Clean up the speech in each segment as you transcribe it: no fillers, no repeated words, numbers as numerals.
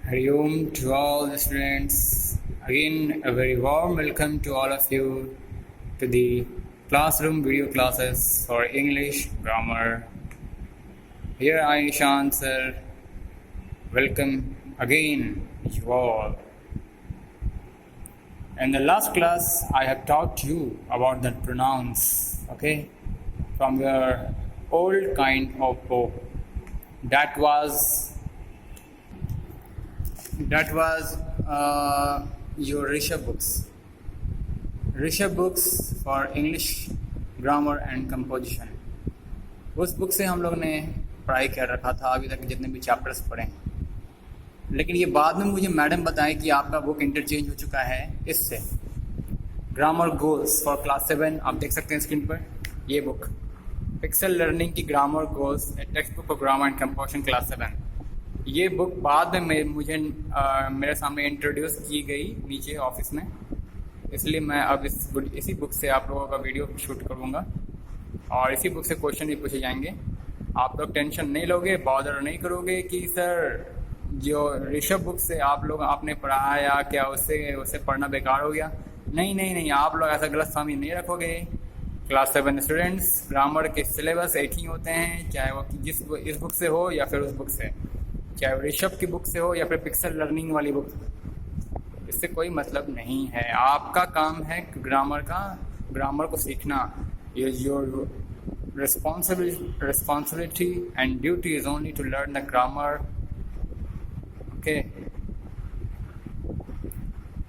Hari Om to all the students. Again, a very warm welcome to all of you to the classroom video classes for English grammar. Here I, Nishan sir, welcome again you all. In the last class, I have taught you about the pronouns, okay, from your old kind of book. That was your Rishabh books for English grammar and composition. उस book से हम लोग ने पढ़ाई कर रखा था अभी तक जितने भी चैप्टर्स पढ़े हैं, लेकिन ये बाद में मुझे मैडम बताए कि आपका बुक इंटरचेंज हो चुका है इससे। ग्रामर गोल्स फॉर क्लास 7 आप देख सकते हैं स्क्रीन पर, ये बुक पिक्सल लर्निंग की grammar goals text book for grammar and composition class 7। ये बुक बाद में मुझे मेरे सामने इंट्रोड्यूस की गई नीचे ऑफिस में, इसलिए मैं अब इसी बुक से आप लोगों का वीडियो शूट करूँगा और इसी बुक से क्वेश्चन भी पूछे जाएंगे। आप लोग टेंशन नहीं लोगे, बॉदर नहीं करोगे कि सर जो ऋषभ बुक से आप लोग आपने पढ़ाया क्या उससे पढ़ना बेकार हो गया। नहीं, आप लोग ऐसा गलत फहमी नहीं रखोगे। क्लास 7 स्टूडेंट्स ग्रामर के सिलेबस एक ही होते हैं, चाहे वो इस बुक से हो या फिर उस बुक से, चाहे वो ऋषभ की बुक से हो या फिर पिक्सल लर्निंग वाली बुक, इससे कोई मतलब नहीं है। आपका काम है ग्रामर को सीखना। Your responsibility and duty is only to learn the grammar. Okay.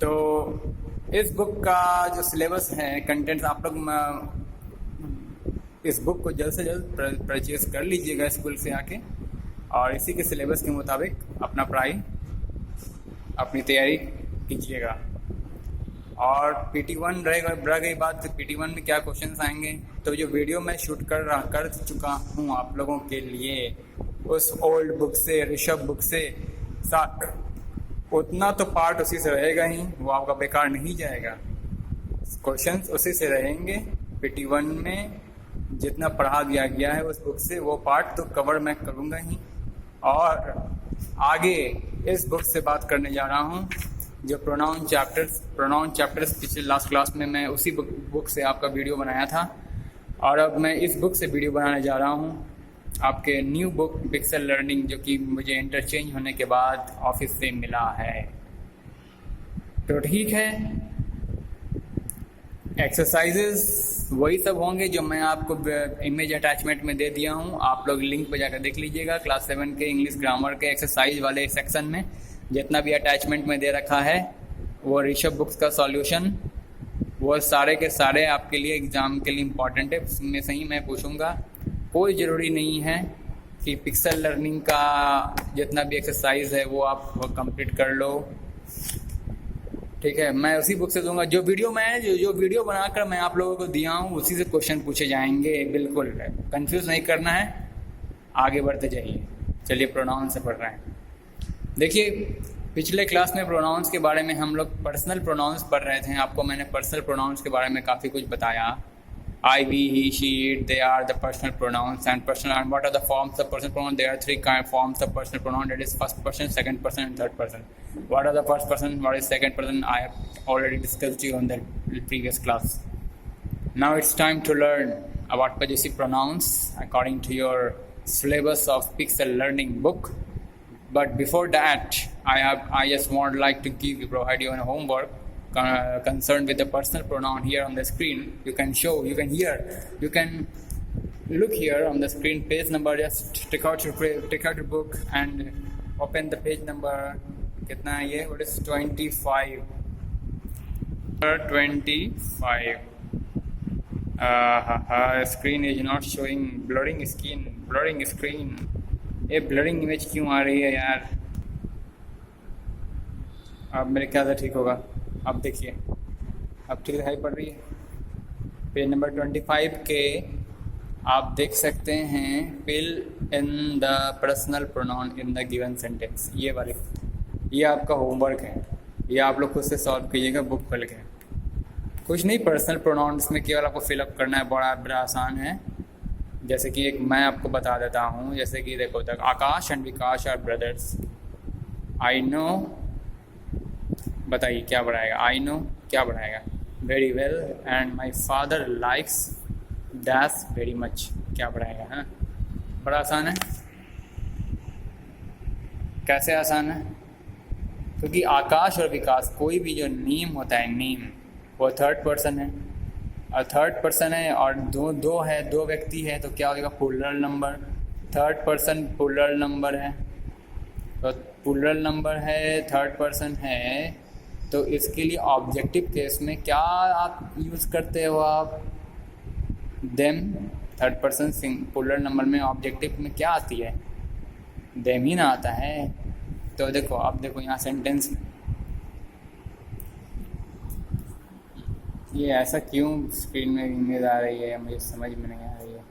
तो इस बुक का जो सिलेबस है, कंटेंट्स, आप लोग इस बुक को जल्द से जल्द परचेज कर लीजिएगा स्कूल से आके और इसी के सिलेबस के मुताबिक अपना पढ़ाई अपनी तैयारी कीजिएगा। और PT1 रह गई बात, PT1 में क्या क्वेश्चंस आएंगे, तो जो वीडियो मैं शूट कर चुका हूँ आप लोगों के लिए उस ओल्ड बुक से, ऋषभ बुक से, उतना तो पार्ट उसी से रहेगा ही, वो आपका बेकार नहीं जाएगा। क्वेश्चंस उसी से रहेंगे। PT1 में जितना पढ़ा दिया गया है उस बुक से वो पार्ट तो कवर मैं करूँगा ही। और आगे इस बुक से बात करने जा रहा हूँ जो प्रोनाउन चैप्टर्स पिछले लास्ट क्लास में मैं उसी बुक से आपका वीडियो बनाया था और अब मैं इस बुक से वीडियो बनाने जा रहा हूँ आपके न्यू बुक पिक्सल लर्निंग, जो कि मुझे इंटरचेंज होने के बाद ऑफिस से मिला है। तो ठीक है, एक्सरसाइजेस वही सब होंगे जो मैं आपको इमेज अटैचमेंट में दे दिया हूँ। आप लोग लिंक पर जाकर देख लीजिएगा। क्लास 7 के इंग्लिश ग्रामर के एक्सरसाइज वाले सेक्शन में जितना भी अटैचमेंट में दे रखा है वो ऋषभ बुक्स का सॉल्यूशन, वो सारे के सारे आपके लिए एग्ज़ाम के लिए इम्पॉर्टेंट है। उसमें से ही मैं पूछूंगा। कोई ज़रूरी नहीं है कि पिक्सल लर्निंग का जितना भी एक्सरसाइज है वो आप कंप्लीट कर लो, ठीक है। मैं उसी बुक से दूंगा। जो वीडियो बनाकर मैं आप लोगों को दिया हूँ उसी से क्वेश्चन पूछे जाएंगे। बिल्कुल कंफ्यूज नहीं करना है, आगे बढ़ते जाइए। चलिए प्रोनाउन से पढ़ रहे हैं। देखिए, पिछले क्लास में प्रोनाउंस के बारे में हम लोग पर्सनल प्रोनाउंस पढ़ रहे थे। आपको मैंने पर्सनल प्रोनाउंस के बारे में काफ़ी कुछ बताया। I, we, he, she, it, they are the personal pronouns and what are the forms of personal pronoun? There are 3 forms of personal pronoun, that is first person, second person and third person. What are the first person, what is second person? I have already discussed you on the previous class. Now it's time to learn about possessive pronouns according to your syllabus of Pixel Learning book. But before that, I just like to provide you a homework concerned with the personal pronoun. Here on the screen you can look here on the screen, page number. Just take out your book and open the page number. कितना है ये? What is 25? 25. Screen is not showing. Blurring screen. ये blurring image क्यों आ रही है यार? अब मेरे ख्याल से ठीक होगा। अब देखिए, अब ठीक दिखाई पड़ रही है। पेज नंबर 25 के आप देख सकते हैं, fill in the personal pronoun in the given sentence. ये आपका होमवर्क है, ये आप लोग खुद से सॉल्व कीजिएगा बुक खोल के। कुछ नहीं, पर्सनल प्रोनाउंस में केवल आपको फिलअप करना है, बड़ा आसान है। जैसे कि एक मैं आपको बता देता हूँ, जैसे कि देखो तक Akash and Vikas are brothers, I know, बताइए क्या बढ़ाएगा, आई नो क्या बढ़ाएगा, very well, and my father likes dash very much, क्या बढ़ाएगा, है ना। बड़ा आसान है। कैसे आसान है? क्योंकि आकाश और विकास, कोई भी जो नेम होता है, नेम, वो थर्ड पर्सन है, और थर्ड पर्सन है, और दो है, दो व्यक्ति है, तो क्या हो जाएगा, plural number. Third person plural number है, तो प्लूरल नंबर है, थर्ड पर्सन है, तो इसके लिए ऑब्जेक्टिव केस में क्या आप यूज़ करते हो, आप them. Third person plural number में ऑब्जेक्टिव में क्या आती है, देम ही ना आता है। तो देखो, अब देखो यहाँ सेंटेंस में ये ऐसा क्यों स्क्रीन में इमेज आ रही है, मुझे समझ में नहीं आ रही है,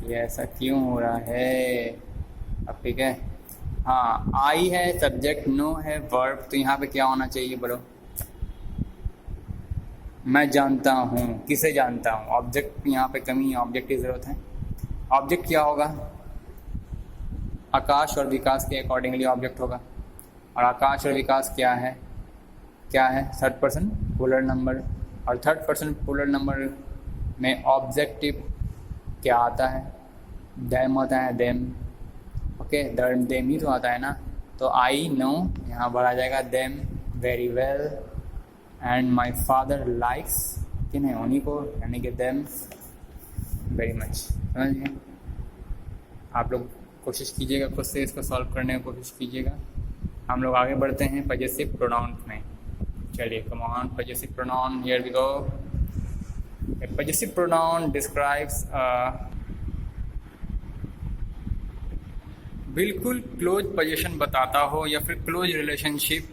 ये ऐसा क्यों हो रहा है। अब ठीक है, हाँ, आई है सब्जेक्ट, नो है वर्ब, तो यहाँ पे क्या होना चाहिए बोलो, मैं जानता हूँ, किसे जानता हूँ, ऑब्जेक्ट यहाँ पे कमी है, ऑब्जेक्ट की ज़रूरत है। ऑब्जेक्ट क्या होगा, आकाश और विकास के अकॉर्डिंगली ऑब्जेक्ट होगा, और आकाश और विकास क्या है, क्या है, थर्ड पर्सन प्लूरल नंबर, और थर्ड पर्सन प्लूरल नंबर में ऑब्जेक्टिव क्या आता है, देम होता है, देम। ओके, देम ही तो आता है ना, तो आई नो यहाँ पर आ जाएगा them, very well, and my father likes, किन्हें, उन्हीं को, यानी कि देम वेरी मच। समझ गए? आप लोग कोशिश कीजिएगा, खुद से इसको सॉल्व करने की कोशिश कीजिएगा। हम लोग आगे बढ़ते हैं पजेसिव प्रोनाउन में। चलिए, come on, possessive pronoun, here we go. Possessive pronoun describes बिल्कुल क्लोज पोजीशन बताता हो, या फिर क्लोज रिलेशनशिप,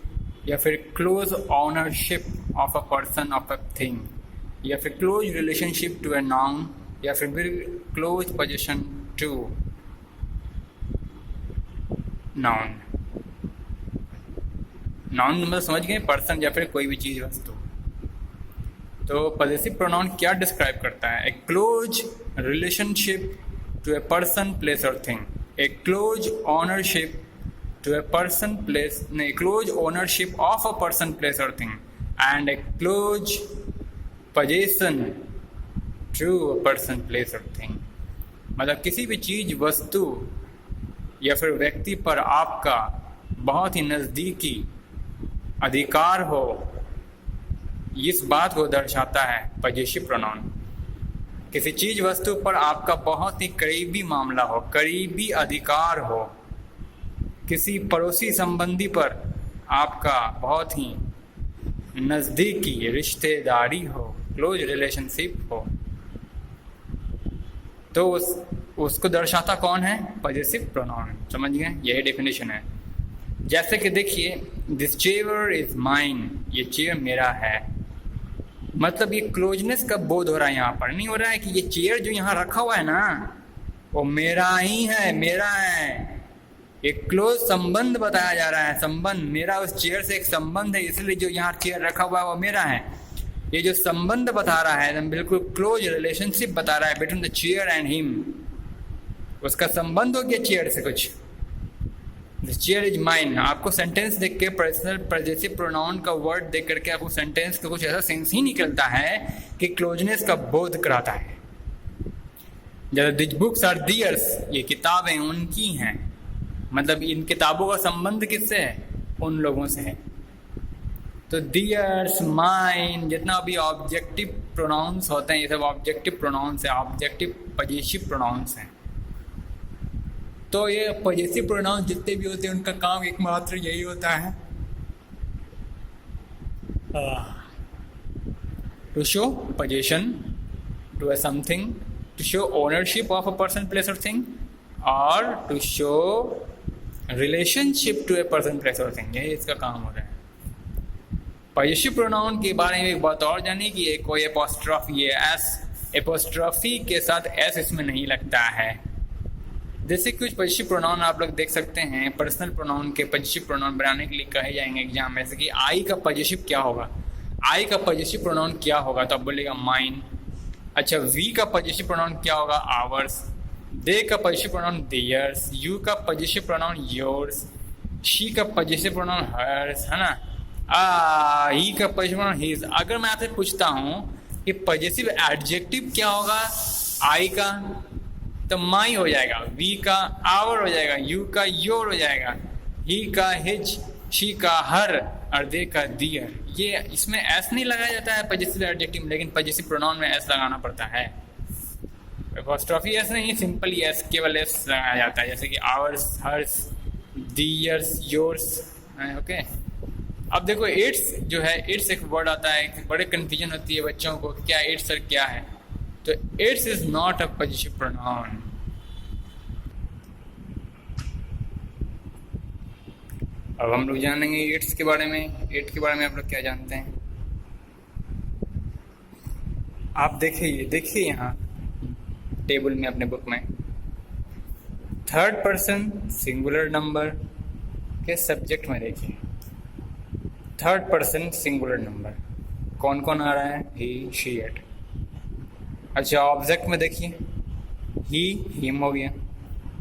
या फिर close ownership of a person, of a thing, या फिर close relationship to a noun, या फिर close position to noun. Noun मतलब समझ गए, पर्सन या फिर कोई भी चीज़, वस्तु। तो पजेसिव प्रोनाउन क्या डिस्क्राइब करता है, a close relationship to a person, place और thing, a close ownership to a person, place, नहीं, close ownership of a person, place और thing, and a close possession to a person, place और thing. मतलब किसी भी चीज़, वस्तु या फिर व्यक्ति पर आपका बहुत ही नज़दीकी अधिकार हो, इस बात को दर्शाता है पजेसिव प्रोनाउन। किसी चीज़, वस्तु पर आपका बहुत ही करीबी मामला हो, करीबी अधिकार हो, किसी पड़ोसी संबंधी पर आपका बहुत ही नज़दीकी रिश्तेदारी हो, क्लोज रिलेशनशिप हो, तो उसको दर्शाता कौन है, पजेसिव प्रोनाउन। समझ गए? यही डेफिनेशन है। जैसे कि देखिए, दिस चेयर इज माइन, ये चेयर मेरा है, मतलब ये क्लोजनेस का बोध हो रहा है। यहाँ पर नहीं हो रहा है कि ये चेयर जो यहाँ रखा हुआ है ना, वो मेरा ही है, मेरा है। एक क्लोज संबंध बताया जा रहा है, संबंध, मेरा उस चेयर से एक संबंध है, इसलिए जो यहाँ चेयर रखा हुआ है वो मेरा है। ये जो संबंध बता रहा है, बिल्कुल क्लोज रिलेशनशिप बता रहा है between the chair and him, उसका संबंध हो गया चेयर से कुछ। This chair is mine. आपको सेंटेंस देख के, पर्सनल पजेसिव प्रोनाउन का वर्ड देख करके आपको सेंटेंस का कुछ ऐसा सेंस ही निकलता है कि क्लोजनेस का बोध कराता है। जैसे दिस बुक्स आर दियर्स, ये किताबें उनकी हैं, मतलब इन किताबों का संबंध किससे है, उन लोगों से है। तो दियर्स, माइन, जितना भी ऑब्जेक्टिव प्रोनाउंस होते हैं, ये सब ऑब्जेक्टिव प्रोनाउंस है, ऑब्जेक्टिव पजेसिव प्रोनाउंस हैं। तो ये पजेसिव प्रोनाउंस जितने भी होते हैं, उनका काम एकमात्र यही होता है, to show position to a something, to show ownership of a person, place और थिंग, और to show relationship to a person, place और थिंग। यही इसका काम हो रहा है। पजेसिव प्रोनाउन के बारे में एक बात और जानिए कि कोई एपोस्ट्रॉफी, ये एस एपोस्ट्रॉफी के साथ एस इसमें नहीं लगता है। जैसे कुछ पजेसिव प्रोनाउन आप लोग देख सकते हैं, पर्सनल प्रोनाउन के पजेसिव प्रोनाउन बनाने के लिए कहे जाएंगे एग्जाम में, जैसे कि आई का पजेसिव क्या होगा, आई का पजेसिव प्रोनाउन क्या होगा, तो आप बोलेगा माइन। अच्छा, वी का पजेसिव प्रोनाउन क्या होगा, आवर्स। दे का पजेसिव प्रोनाउन देयर्स। यू का पजेसिव प्रोनाउन योर्स। शी का पजेसिव प्रोनाउन हर्स है ना, ही का पजेसिव प्रोनाउन हिज। अगर मैं आपसे पूछता हूँ कि पजेसिव एडजेक्टिव क्या होगा आई का, तो माई हो जाएगा, वी का आवर हो जाएगा, यू का योर हो जाएगा, ही का हिज, शी का हर, और दे का दियर। ये इसमें एस नहीं लगाया जाता है पजेसिव एडजेक्टिव, लेकिन पजेसिव प्रोनाउन में एस लगाना पड़ता है। एपोस्ट्रोफी एस नहीं, सिंपली एस, केवल एस लगाया जाता है, जैसे कि ours, hers, theirs, yours. Okay, अब देखो इट्स जो है, इट्स एक वर्ड आता है, बड़े कन्फ्यूजन होती है बच्चों को, क्या इट्स सर क्या है। तो it's is not a possessive pronoun. अब हम लोग जानेंगे इट्स के बारे में। इट के बारे में आप लोग क्या जानते हैं? आप देखिए यहाँ टेबल में अपने बुक में, थर्ड पर्सन सिंगुलर नंबर के सब्जेक्ट में देखिए, थर्ड पर्सन सिंगुलर नंबर कौन कौन आ रहा है? He, she, it. अच्छा, ऑब्जेक्ट में देखिए, ही हिम हो गया,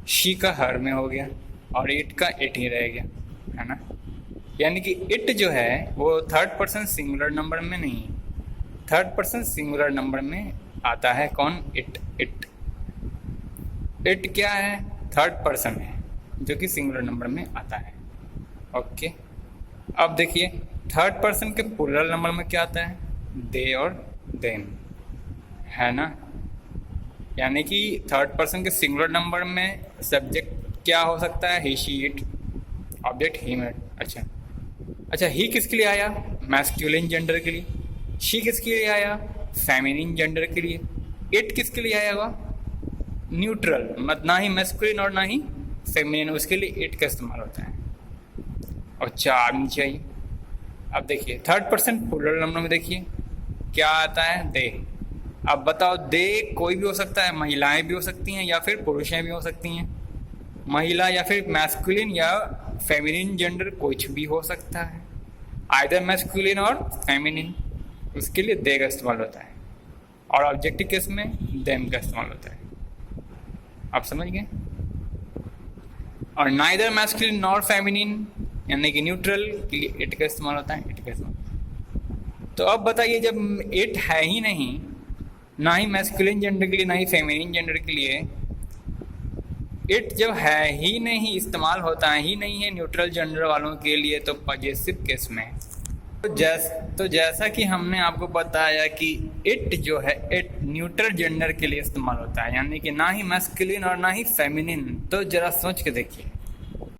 शी का हर में हो गया, और इट का इट ही रह गया, है ना। यानी कि इट जो है वो थर्ड पर्सन सिंगुलर नंबर में नहीं, थर्ड पर्सन सिंगुलर नंबर में आता है। कौन? इट। इट क्या है? थर्ड पर्सन है जो कि सिंगुलर नंबर में आता है। ओके, अब देखिए थर्ड पर्सन के प्लूरल नंबर में क्या आता है? दे और देम, है ना। यानी कि थर्ड पर्सन के सिंगुलर नंबर में सब्जेक्ट क्या हो सकता है? He, she, it, object him, it. अच्छा, ही किसके लिए आया? मैस्कुलिन जेंडर के लिए। शी किसके लिए आया? फेमिनिन जेंडर के लिए। इट किसके लिए आया हुआ? न्यूट्रल, मत ना ही मैस्कुलिन और ना ही फेमिनिन, उसके लिए इट का इस्तेमाल होता है। और चार नीचे आइए, अब देखिए थर्ड पर्सन प्लूरल नंबर में देखिए क्या आता है? दे। अब बताओ, दे कोई भी हो सकता है, महिलाएं भी हो सकती हैं या फिर पुरुषें भी हो सकती हैं। महिला या फिर मैस्कुलिन या फेमिनिन जेंडर कुछ भी हो सकता है, आइदर मैस्कुलिन और फेमिनिन, उसके लिए दे का इस्तेमाल होता है। और ऑब्जेक्टिव केस में देम का इस्तेमाल होता है। आप समझ गए? और नाइदर मैस्कुलिन नॉर फेमिनिन यानी कि न्यूट्रल के लिए इट का इस्तेमाल होता है, इट का इस्तेमाल। तो अब बताइए, जब इट है ही नहीं, ना ही मैस्कुलिन जेंडर के लिए ना ही फेमिनिन जेंडर के लिए, इट जब है ही नहीं, इस्तेमाल होता ही नहीं है न्यूट्रल जेंडर वालों के लिए, तो पजेसिव केस में तो जैसा कि हमने आपको बताया कि इट जो है, इट न्यूट्रल जेंडर के लिए इस्तेमाल होता है, यानी कि ना ही मैस्कुलिन और ना ही फेमिनिन। तो जरा सोच के देखिए,